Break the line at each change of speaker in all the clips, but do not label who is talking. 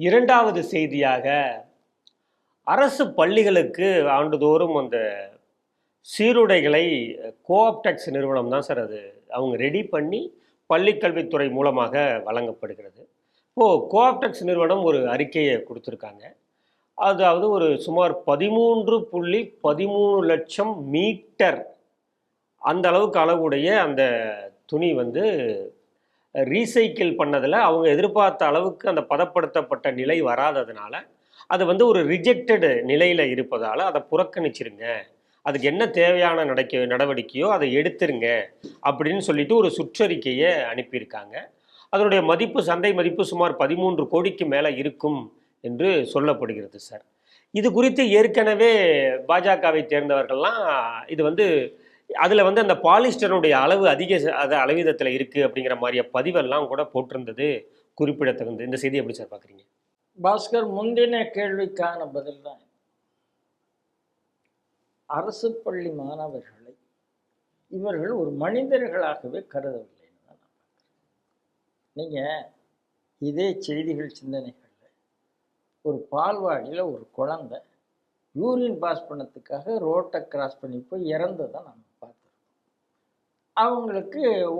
இரண்டாவது செய்தியாக, அரசு பள்ளிகளுக்கு ஆண்டுதோறும் அந்த சீருடைகளை கோஆப்டெக்ஸ் நிறுவனம் தான் சார் அது. அவங்க ரெடி பண்ணி பள்ளிக் கல்வித்துறை மூலமாக வழங்கப்படுகிறது. இப்போ கோஆப்டெக்ஸ் நிறுவனம் ஒரு அறிக்கையை கொடுத்துருக்காங்க. அதாவது ஒரு சுமார் 13.13 லட்சம் மீட்டர் அந்த அளவுக்கு அளவுடைய அந்த துணி வந்து ரீசைக்கிள் பண்ணதில் அவங்க எதிர்பார்த்த அளவுக்கு அந்த பதப்படுத்தப்பட்ட நிலை வராததுனால அது வந்து ஒரு ரிஜெக்டடு நிலையில் இருப்பதால் அதை புறக்கணிச்சிருங்க, அதுக்கு என்ன தேவையான நடவடிக்கையோ அதை எடுத்துருங்க அப்படின்னு சொல்லிட்டு ஒரு சுற்றறிக்கையை அனுப்பியிருக்காங்க. அதனுடைய மதிப்பு, சந்தை மதிப்பு சுமார் 13 கோடிக்கு மேலே இருக்கும் என்று சொல்லப்படுகிறது சார். இது குறித்து ஏற்கனவே பாஜகவை சேர்ந்தவர்கள்லாம் இது வந்து அதில் வந்து அந்த பாலிஸ்டருடைய அளவு அதிக அளவீதத்தில் இருக்குது அப்படிங்கிற மாதிரிய பதிவெல்லாம் கூட போட்டிருந்தது குறிப்பிடத்தகுந்தது. இந்த செய்தி எப்படி சார் பார்க்குறீங்க?
பாஸ்கர், முந்தின கேள்விக்கான பதில் தான். அரசு பள்ளி மாணவர்களை இவர்கள் ஒரு மனிதர்களாகவே கருதவில்லைன்னு தான் நான் பார்க்குறேன். நீங்கள் இதே செய்திகள் சிந்தனைகளில் ஒரு பால்வாடியில் ஒரு குழந்தை யூரின் பாஸ் பண்ணதுக்காக ரோட்டை கிராஸ் பண்ணி போய் இறந்ததை நம்ம பார்த்துருக்கோம்.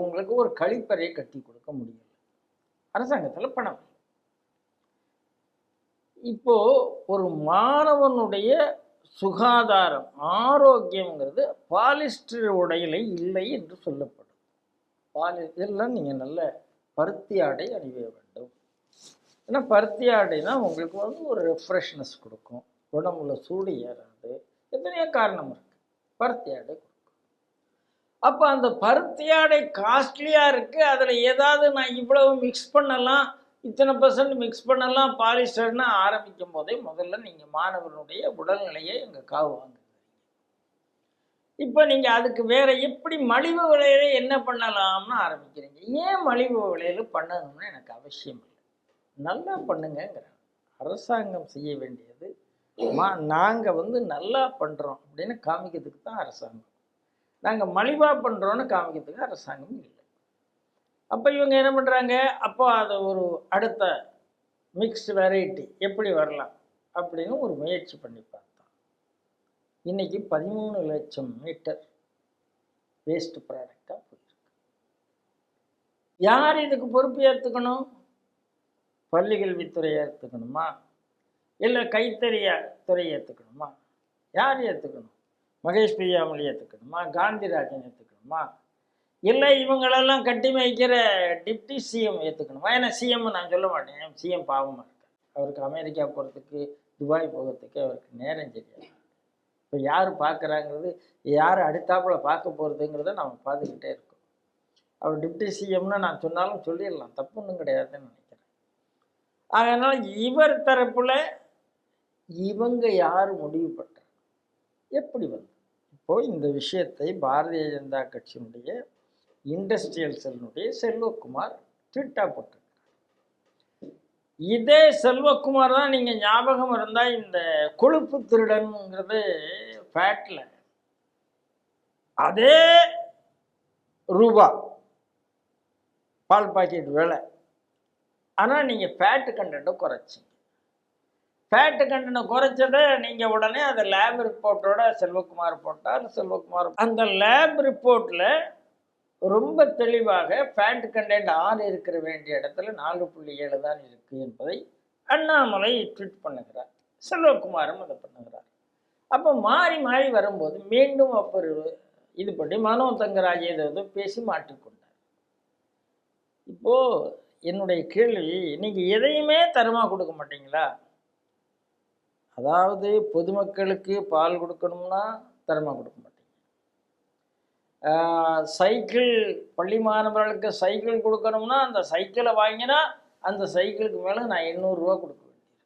உங்களுக்கு ஒரு கழிப்பறையை கட்டி கொடுக்க முடியல, அரசாங்கத்தில் பணம். இப்போ ஒரு மாணவனுடைய சுகாதாரம், ஆரோக்கியம்ங்கிறது பாலிஸ்டர் உடையில இல்லை என்று சொல்லப்படும். இதெல்லாம் நீங்கள் நல்ல பருத்தி ஆடை அணிய வேண்டும். ஏன்னா பருத்தி ஆடைனா உங்களுக்கு வந்து ஒரு ரெஃப்ரெஷ்னஸ் கொடுக்கும், உடம்புல சூடு ஏறாது, எத்தனையோ காரணம் இருக்கு. பருத்தி ஆடை கொடுக்கும். அப்போ அந்த பருத்தி ஆடை காஸ்ட்லியாக இருக்குது, அதில் ஏதாவது நான் இவ்வளவு மிக்ஸ் பண்ணலாம், இத்தனை % மிக்ஸ் பண்ணலாம் பாலிஸ்டர்னு ஆரம்பிக்கும் போதே முதல்ல நீங்கள் மாணவனுடைய உடல்நிலையை எங்கள் காவு வாங்குறீங்க. இப்போ நீங்கள் அதுக்கு வேற எப்படி மலிவு விலையில என்ன பண்ணலாம்னு ஆரம்பிக்கிறீங்க. ஏன் மலிவு விலையில பண்ணணும்னு எனக்கு அவசியம் இல்லை, நல்லா பண்ணுங்கிறாங்க. அரசாங்கம் செய்ய வேண்டியது நாங்கள் வந்து நல்லா பண்ணுறோம் அப்படின்னு காமிக்கிறதுக்கு தான் அரசாங்கம். நாங்கள் மலிவாக பண்ணுறோன்னு காமிக்கிறதுக்கு அரசாங்கம் இல்லை. அப்போ இவங்க என்ன பண்ணுறாங்க, அப்போ அதை ஒரு அடுத்த மிக்ஸ்டு வெரைட்டி எப்படி வரலாம் அப்படின்னு ஒரு முயற்சி பண்ணி பார்த்தோம். இன்னைக்கு 13 லட்சம் மீட்டர் வேஸ்ட் ப்ராடக்டாக போயிருக்கு. யார் இதுக்கு பொறுப்பு ஏற்றுக்கணும்? பள்ளி கல்வித்துறை ஏற்றுக்கணுமா, இல்லை கைத்தறித்துறை ஏற்றுக்கணுமா? யார் ஏற்றுக்கணும்? மகேஷ் பொய்யாமொழி ஏற்றுக்கணுமா, காந்திராஜன் ஏற்றுக்கணுமா, இல்லை இவங்களெல்லாம் கட்டி வைக்கிற டிப்டி சிஎம் ஏற்றுக்கணுமா? ஏன்னா சிஎம் நான் சொல்ல மாட்டேன், சிஎம் பாவமாக இருக்கார். அவருக்கு அமெரிக்கா போகிறதுக்கு, துபாய் போகிறதுக்கு அவருக்கு நேரம் தெரியாது. இப்போ யார் பார்க்குறாங்கிறது, யார் அடுத்தாப்புல பார்க்க போகிறதுங்கிறத நம்ம பார்த்துக்கிட்டே இருக்கோம். அவர் டிப்டி சிஎம்னு நான் சொன்னாலும் சொல்லிடலாம், தப்பு ஒன்றும் கிடையாதுன்னு நினைக்கிறேன். அதனால் இவர் தரப்பில் இவங்க யார் முடிவு பண்ணுறாங்க, எப்படி வந்து இப்போ இந்த விஷயத்தை பாரதிய ஜனதா கட்சியினுடைய இண்டஸ்ட்ரியல் செல்லுடைய செல்வகுமார் ட்விட்டாக போட்டிருக்கார். இதே செல்வகுமார் தான் நீங்கள் ஞாபகம் இருந்தால் இந்த கொழுப்பு திருடனுங்கிறது ஃபேட்டில் அதே ரூபா பால் பாக்கெட் விலை, ஆனால் நீங்கள் ஃபேட்டு கண்டென்ட்டை குறைச்சிங்க. ஃபேட்டு கண்டனை குறைச்சதை நீங்கள் உடனே அதை லேப் ரிப்போர்ட்டோட செல்வகுமார் போட்டார். செல்வகுமார் அந்த லேப் ரிப்போர்ட்டில் ரொம்ப தெளிவாக ஃபேட் கண்டென்ட் 6 இருக்கிற வேண்டிய இடத்துல 4.7 தான் இருக்குது என்பதை அண்ணாமலை ட்வீட் பண்ணுகிறார், செல்வகுமாரும் அதை பண்ணுகிறார். அப்போ மாறி மாறி வரும்போது மீண்டும் அப்போ இது பண்ணி மனோ தங்கராஜ் ஏதோ பேசி மாட்டிக்கொண்டார். இப்போது என்னுடைய கேள்வி, நீங்கள் எதையுமே தரமாக கொடுக்க மாட்டீங்களா? அதாவது பொதுமக்களுக்கு பால் கொடுக்கணும்னா தரமாக கொடுக்க மாட்டீங்க. சைக்கிள் பள்ளி மாணவர்களுக்கு சைக்கிள் கொடுக்கணும்னா அந்த சைக்கிளை வாங்கினா அந்த சைக்கிளுக்கு மேலே நான் 800 ரூபா கொடுக்க வேண்டியிருக்கு.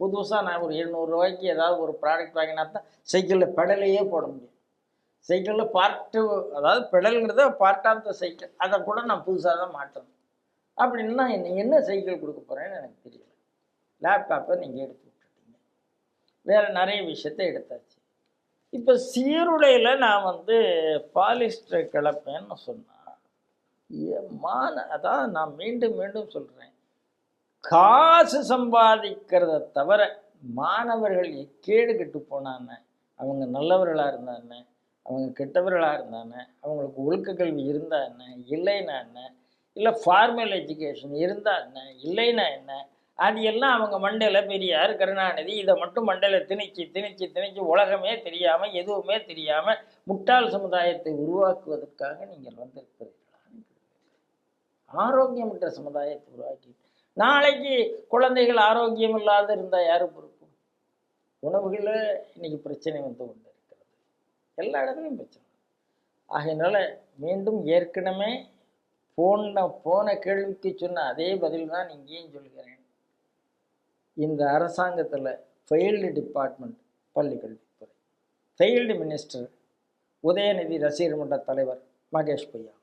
புதுசாக நான் ஒரு 700 ரூபாய்க்கு ஏதாவது ஒரு ப்ராடக்ட் வாங்கினா தான் சைக்கிளில் பெடலையே போட முடியும். சைக்கிளில் பார்ட்டு, அதாவது பெடலுங்கிறத பார்ட் ஆஃப் த சைக்கிள், அதை கூட நான் புதுசாக தான் மாட்டணும். அப்படின்னா என்ன சைக்கிள் கொடுக்க போகிறேன்னு எனக்கு தெரியல. லேப்டாப்பை நீங்கள் எடுத்து விட்டுட்டீங்க, வேறு நிறைய விஷயத்தை எடுத்தாச்சு. இப்போ சீருடையில் நான் வந்து பாலிஸ்டர் கிளப்பேன்னு சொன்னால் அதான் நான் மீண்டும் மீண்டும் சொல்கிறேன், காசு சம்பாதிக்கிறத தவிர மாணவர்கள் கேடு கெட்டு போனாங்க, அவங்க நல்லவர்களாக இருந்தாங்க, அவங்க கெட்டவர்களாக இருந்தாங்க, அவங்களுக்கு ஒழுக்க கல்வி இருந்தா என்ன, இல்லைன்னா என்ன, இல்லை ஃபார்மல் எஜுகேஷன் இருந்தா என்ன, இல்லைன்னா என்ன, அது எல்லாம் அவங்க மண்டையில் பெரியார் கருணாநிதி இதை மட்டும் மண்டையில் திணிச்சு உலகமே தெரியாமல் எதுவுமே தெரியாமல் முட்டாள் சமுதாயத்தை உருவாக்குவதற்காக நீங்கள் வந்திருக்கிறீர்களா? ஆரோக்கியமற்ற சமுதாயத்தை உருவாக்கி நாளைக்கு குழந்தைகள் ஆரோக்கியம் இல்லாத இருந்தால் யார் பொறுப்பு? உணவுகளில் இன்னைக்கு பிரச்சனை வந்து கொண்டு இருக்கிறது, எல்லா இடத்துலையும் பிரச்சனை. ஆகையினால மீண்டும் ஏற்கனவே போன கேள்விக்கு சொன்ன அதே பதில் தான் இங்கேயும் சொல்கிறேன். இந்த அரசாங்கத்தில் ஃபெயில்டு டிபார்ட்மெண்ட் பள்ளிக்கல்வித்துறை, ஃபெயில்டு மினிஸ்டர் உதயநிதி ரசிகர் மன்ற தலைவர் மகேஷ் பொய்யா.